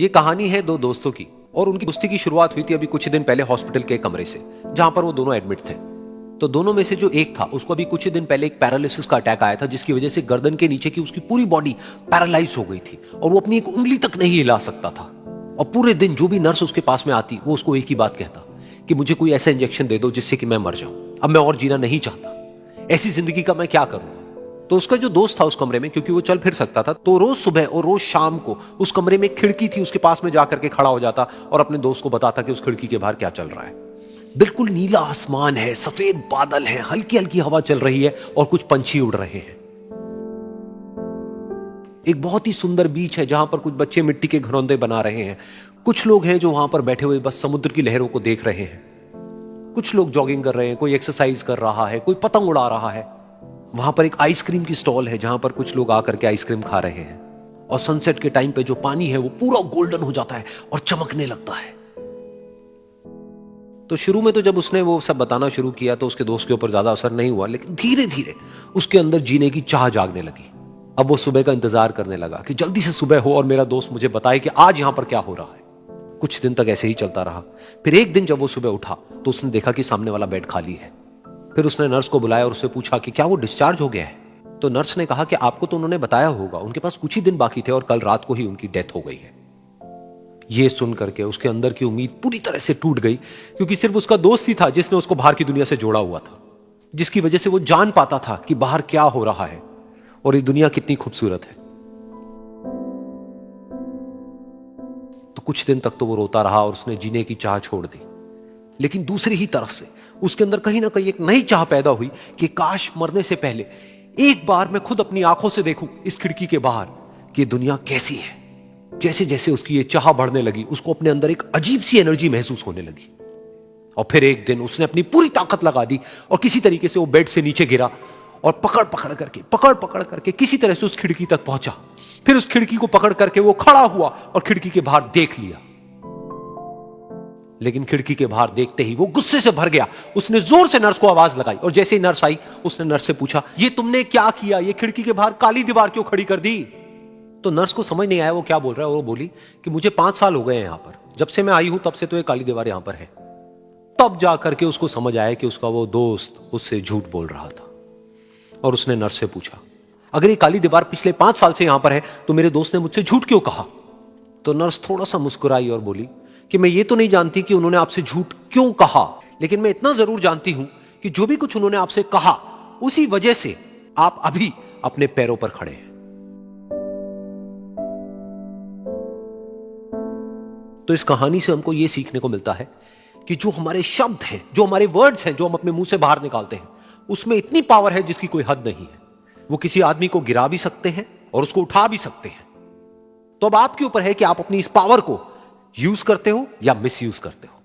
ये कहानी है दो दोस्तों की और उनकी दोस्ती की शुरुआत हुई थी अभी कुछ दिन पहले हॉस्पिटल के कमरे से, जहां पर वो दोनों एडमिट थे। तो दोनों में से जो एक था उसको अभी कुछ दिन पहले एक पैरालिसिस का अटैक आया था, जिसकी वजह से गर्दन के नीचे की उसकी पूरी बॉडी पैरालाइज हो गई थी और वो अपनी एक उंगली तक नहीं हिला सकता था। और पूरे दिन जो भी नर्स उसके पास में आती वो उसको एक ही बात कहता कि मुझे कोई ऐसा इंजेक्शन दे दो जिससे कि मैं मर जाऊं, अब मैं और जीना नहीं चाहता, ऐसी जिंदगी का मैं क्या करूं। तो उसका जो दोस्त था उस कमरे में, क्योंकि वो चल फिर सकता था, तो रोज सुबह और रोज शाम को उस कमरे में खिड़की थी, उसके पास में जाकर के खड़ा हो जाता और अपने दोस्त को बताता कि उस खिड़की के बाहर क्या चल रहा है। बिल्कुल नीला आसमान है, सफेद बादल है, हल्की हल्की हवा चल रही है और कुछ पंछी उड़ रहे हैं। एक बहुत ही सुंदर बीच है जहां पर कुछ बच्चे मिट्टी के घरौंदे बना रहे हैं। कुछ लोग हैं जो वहां पर बैठे हुए बस समुद्र की लहरों को देख रहे हैं। कुछ लोग जॉगिंग कर रहे हैं, कोई एक्सरसाइज कर रहा है, कोई पतंग उड़ा रहा है। वहां पर एक आइसक्रीम की स्टॉल है जहां पर कुछ लोग आकर के आइसक्रीम खा रहे हैं। और सनसेट के टाइम पे जो पानी है वो पूरा गोल्डन हो जाता है और चमकने लगता है। तो शुरू में तो जब उसने वो सब बताना शुरू किया तो उसके दोस्त के ऊपर ज्यादा असर नहीं हुआ, लेकिन धीरे धीरे उसके अंदर जीने की चाह जागने लगी। अब वो सुबह का इंतजार करने लगा कि जल्दी से सुबह हो और मेरा दोस्त मुझे बताए कि आज यहां पर क्या हो रहा है। कुछ दिन तक ऐसे ही चलता रहा। फिर एक दिन जब वो सुबह उठा तो उसने देखा कि सामने वाला बेड खाली है। फिर उसने नर्स को बुलाया और उससे पूछा कि क्या वो डिस्चार्ज हो गया है। तो नर्स ने कहा कि आपको तो उन्होंने बताया होगा, उनके पास कुछ ही दिन बाकी थे और कल रात को ही उनकी डेथ हो गई है। ये सुन करके उसके अंदर की उम्मीद पूरी तरह से टूट गई, क्योंकि सिर्फ उसका दोस्त ही था जिसने उसको बाहर की दुनिया से जोड़ा हुआ था, जिसकी वजह से वो जान पाता था कि बाहर क्या हो रहा है और ये दुनिया कितनी खूबसूरत है। तो कुछ दिन तक तो वो रोता रहा और उसने जीने की चाह छोड़ दी। लेकिन दूसरी ही तरफ से उसके अंदर कहीं ना कहीं एक नई चाह पैदा हुई कि काश मरने से पहले एक बार मैं खुद अपनी आंखों से देखूं इस खिड़की के बाहर कि दुनिया कैसी है। जैसे जैसे उसकी ये चाह बढ़ने लगी, उसको अपने अंदर एक अजीब सी एनर्जी महसूस होने लगी। और फिर एक दिन उसने अपनी पूरी ताकत लगा दी और किसी तरीके से वो बेड से नीचे गिरा और पकड़ पकड़ करके किसी तरह से उस खिड़की तक पहुंचा। फिर उस खिड़की को पकड़ करके वो खड़ा हुआ और खिड़की के बाहर देख लिया। लेकिन खिड़की के बाहर देखते ही वो गुस्से से भर गया। उसने जोर से नर्स को आवाज लगाई और जैसे ही नर्स आई उसने नर्स से पूछा, ये तुमने क्या किया, ये खिड़की के बाहर काली दीवार क्यों खड़ी कर दी। तो नर्स को समझ नहीं आया वो क्या बोल रहा है। वो बोली कि मुझे 5 साल हो गए हैं यहां पर, जब से मैं आई हूं तब से तो ये काली दीवार यहां पर है। तब जाकर के उसको समझ आया कि उसका वो दोस्त उससे झूठ बोल रहा था। और उसने नर्स से पूछा, अगर ये काली दीवार पिछले 5 साल से यहां पर है तो मेरे दोस्त ने मुझसे झूठ क्यों कहा। तो नर्स थोड़ा सा मुस्कुराई और बोली कि मैं ये तो नहीं जानती कि उन्होंने आपसे झूठ क्यों कहा, लेकिन मैं इतना जरूर जानती हूं कि जो भी कुछ उन्होंने आपसे कहा उसी वजह से आप अभी अपने पैरों पर खड़े हैं। तो इस कहानी से हमको यह सीखने को मिलता है कि जो हमारे शब्द हैं, जो हमारे वर्ड्स हैं, जो हम अपने मुंह से बाहर निकालते हैं, उसमें इतनी पावर है जिसकी कोई हद नहीं है। वो किसी आदमी को गिरा भी सकते हैं और उसको उठा भी सकते हैं। तो अब आपके ऊपर है कि आप अपनी इस पावर को यूज करते हो या मिस यूज करते हो।